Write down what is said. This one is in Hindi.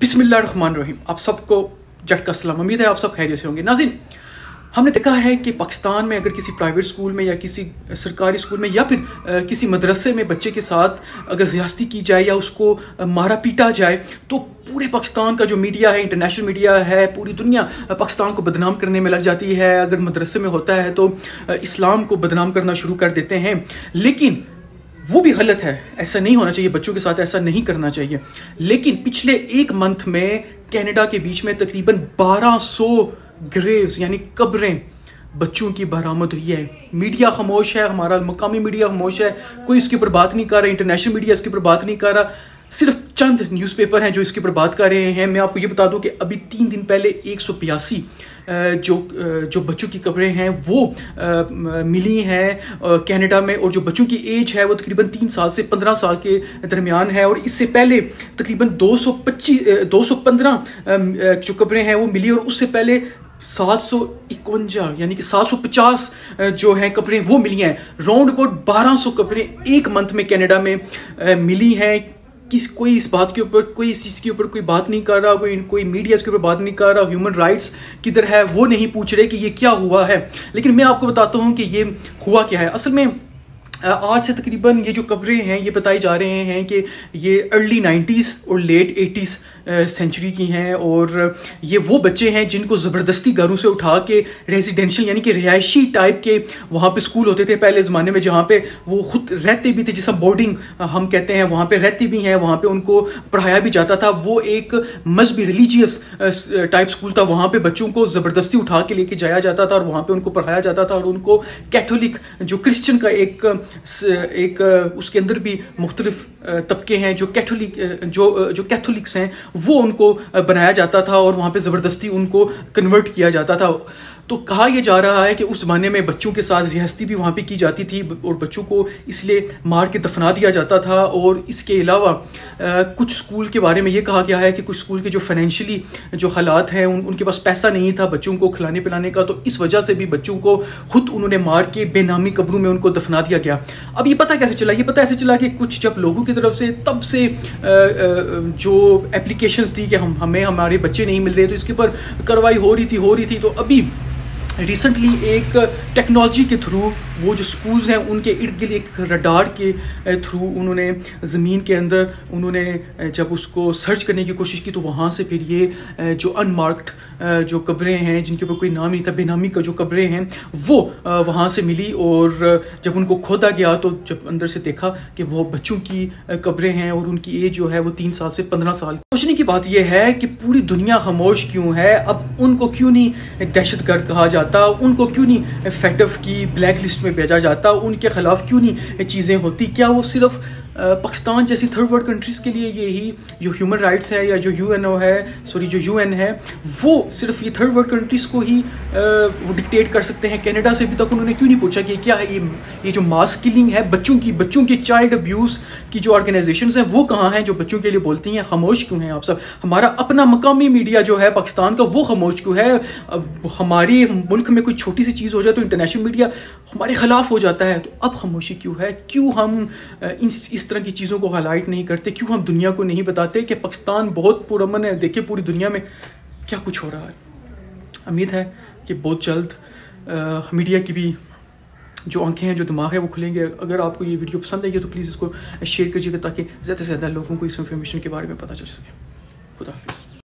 बिस्मिल्लाहिर्रहमानिर्रहीम। आप सबको जट का सलाम। उम्मीद है आप सब खैरियत से होंगे। नाज़रीन, हमने देखा है कि पाकिस्तान में अगर किसी प्राइवेट स्कूल में या किसी सरकारी स्कूल में या फिर किसी मदरसे में बच्चे के साथ अगर ज़्यादती की जाए या उसको मारा पीटा जाए तो पूरे पाकिस्तान का जो मीडिया है, इंटरनेशनल मीडिया है, पूरी दुनिया पाकिस्तान को बदनाम करने में लग जाती है। अगर मदरसे में होता है तो इस्लाम को बदनाम करना शुरू कर देते हैं, लेकिन वो भी गलत है। ऐसा नहीं होना चाहिए, बच्चों के साथ ऐसा नहीं करना चाहिए। लेकिन पिछले एक मंथ में कनाडा के बीच में तकरीबन 1200 ग्रेव्स यानी कब्रें बच्चों की बरामद हुई है। मीडिया खामोश है, हमारा मुकामी मीडिया खामोश है, कोई इसके ऊपर बात नहीं कर रहा, इंटरनेशनल मीडिया इसके ऊपर बात नहीं कर रहा। सिर्फ चंद न्यूज़पेपर हैं जो इसके ऊपर बात कर रहे हैं। मैं आपको ये बता दूं कि अभी 3 दिन पहले 182 जो बच्चों की कब्रें हैं वो मिली हैं कनाडा में, और जो बच्चों की एज है वो तकरीबन 3 साल से 15 साल के दरमियान है। और इससे पहले तकरीबन 215 जो कब्रें हैं वो मिली, और उससे पहले 751 यानी कि 750 जो हैं कब्रें वो मिली हैं। राउंड अबाउट 1200 कब्रें एक मंथ में कनाडा में मिली हैं। कोई इस बात के ऊपर, कोई इस चीज़ के ऊपर कोई बात नहीं कर रहा, कोई मीडिया इसके ऊपर बात नहीं कर रहा। ह्यूमन राइट्स किधर है वो नहीं पूछ रहे कि ये क्या हुआ है। लेकिन मैं आपको बताता हूँ कि ये हुआ क्या है। असल में आज से तकरीबन ये जो कब्रें हैं ये बताई जा रहे हैं कि ये अर्ली 90s और लेट 80s सेंचुरी की हैं, और ये वो बच्चे हैं जिनको ज़बरदस्ती घरों से उठा के रेजिडेंशियल यानी कि रिहायशी टाइप के वहाँ पे स्कूल होते थे पहले ज़माने में, जहाँ पे वो खुद रहते भी थे, जैसा बोर्डिंग हम कहते हैं, वहाँ पे रहते भी हैं, वहाँ पे उनको पढ़ाया भी जाता था। वो एक मजहबी रिलीजियस टाइप स्कूल था। वहाँ पे बच्चों को ज़बरदस्ती उठा के लेके जाया जाता था और वहाँ पे उनको पढ़ाया जाता था, और उनको कैथोलिक जो क्रिश्चियन का एक उसके अंदर भी मुख्तलिफ तबके हैं जो कैथोलिक्स हैं, वो उनको बनाया जाता था और वहाँ पे ज़बरदस्ती उनको कन्वर्ट किया जाता था। तो कहा यह जा रहा है कि उस ज़माने में बच्चों के साथ ज़्यादती भी वहाँ पे की जाती थी और बच्चों को इसलिए मार के दफना दिया जाता था। और इसके अलावा कुछ स्कूल के बारे में ये कहा गया है कि कुछ स्कूल के जो फाइनेंशियली जो हालात हैं उनके पास पैसा नहीं था बच्चों को खिलाने पिलाने का, तो इस वजह से भी बच्चों को खुद उन्होंने मार के बेनामी कब्रों में उनको दफना दिया गया। अब ये पता कैसे चला? ये पता ऐसे चला कि कुछ जब लोगों की तरफ से तब से जो एप्लीकेशंस थी कि हमें हमारे बच्चे नहीं मिल रहे, तो इसके ऊपर कार्रवाई हो रही थी। तो अभी रिसेंटली एक टेक्नोलॉजी के थ्रू वो जो स्कूल्स हैं उनके इर्द गिर्द एक रडार के थ्रू उन्होंने ज़मीन के अंदर उन्होंने जब उसको सर्च करने की कोशिश की, तो वहाँ से फिर ये जो अनमार्क्ड जो कब्रें हैं जिनके ऊपर कोई नाम नहीं था, बेनामी का जो कब्रें हैं वो वहाँ से मिली। और जब उनको खोदा गया तो जब अंदर से देखा कि वो बच्चों की कब्रें हैं और उनकी एज जो है वो 3 साल से 15 साल। सोचने की बात यह है कि पूरी दुनिया खामोश क्यों है? अब उनको क्यों नहीं दहशतगर्द कहा जाता? उनको क्यों नहीं फेडफ की ब्लैक लिस्ट में भेजा जाता? उनके खिलाफ क्यों नहीं चीज़ें होती? क्या वो सिर्फ पाकिस्तान जैसी थर्ड वर्ल्ड कंट्रीज़ के लिए यही जो ह्यूमन राइट्स है या जो यूएन है वो सिर्फ ये थर्ड वर्ल्ड कंट्रीज़ को ही वो डिक्टेट कर सकते हैं? कनाडा से अभी तक उन्होंने क्यों नहीं पूछा कि क्या है ये जो मास किलिंग है बच्चों के चाइल्ड अब्यूज़ की जो ऑर्गेनाइजेशंस हैं वो कहाँ हैं जो बच्चों के लिए बोलती हैं? खामोश क्यों हैं आप सब? हमारा अपना मकामी मीडिया जो है पाकिस्तान का वो खामोश क्यों है? हमारी मुल्क में कोई छोटी सी चीज़ हो जाए तो इंटरनेशनल मीडिया हमारे खिलाफ हो जाता है। तो अब खामोशी क्यों है? क्यों हम इस तरह की चीज़ों को हाईलाइट नहीं करते? क्यों हम दुनिया को नहीं बताते कि पाकिस्तान बहुत पुरअमन है? देखिए पूरी दुनिया में क्या कुछ हो रहा है। उम्मीद है कि बहुत जल्द मीडिया की भी जो आंखें हैं, जो दिमाग है वो खुलेंगे। अगर आपको ये वीडियो पसंद आएगी तो प्लीज़ इसको शेयर कीजिएगा ताकि ज़्यादा से ज़्यादा लोगों को इस इन्फॉर्मेशन के बारे में पता चल सके। खुदा हाफिज़।